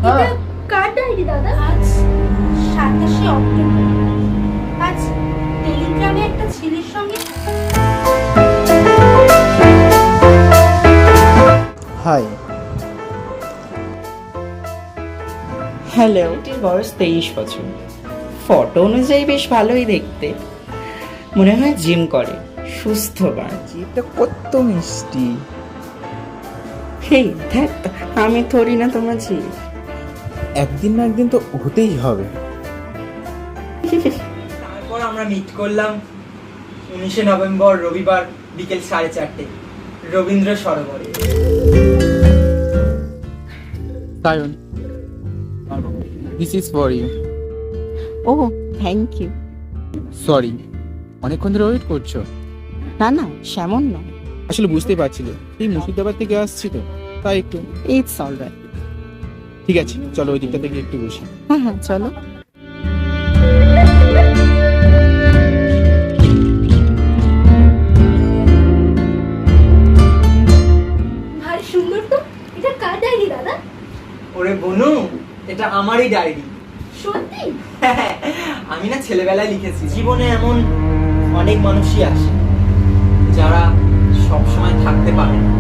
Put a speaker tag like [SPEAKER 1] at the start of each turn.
[SPEAKER 1] এটা কার ডায়েরি দাদা?
[SPEAKER 2] আজ 27শে অক্টোবর। আজ টেলিগ্রামে একটা ছেলের সঙ্গে
[SPEAKER 3] হাই।
[SPEAKER 4] হ্যালো। মেয়েটির বয়স 23 বছর। ফটো অনুযায়ী বেশ ভালোই দেখতে, মনে হয় জিম করে, সুস্থ গান।
[SPEAKER 3] এটা কত মিষ্টি।
[SPEAKER 4] হেই দেখ, আমি থরি না তোমার ঝি।
[SPEAKER 3] একদিন না একদিন তো হতেই হবে।
[SPEAKER 5] তারপর আমরা মিট করলাম 19শে নভেম্বর রবিবার বিকেল 4:30 রবীন্দ্র সরোবরে।
[SPEAKER 3] Sayan, this is for you.
[SPEAKER 6] ও থ্যাংক ইউ।
[SPEAKER 3] সরি, অনেকক্ষণ ধরে ওয়েট করছো।
[SPEAKER 6] না না, সেমন নয়।
[SPEAKER 3] আসলে বুঝতেই পারছিলে এই মুর্শিদাবাদ থেকে আসছি তো, তাই একটু।
[SPEAKER 6] It's alright.
[SPEAKER 3] ঠিক আছে, চলো ওই দিকটা থেকে একটু বসি।
[SPEAKER 6] হ্যাঁ হ্যাঁ, চলো।
[SPEAKER 1] ভারী সুন্দর তো। এটা কার ডায়েরি দাদা?
[SPEAKER 5] ওরে বনু, এটা আমারই ডায়েরি।
[SPEAKER 1] সত্যি?
[SPEAKER 5] আমি না ছেলেবেলায় লিখেছি, জীবনে এমন অনেক মানুষই আসে যারা সব সময় থাকতে পারে না,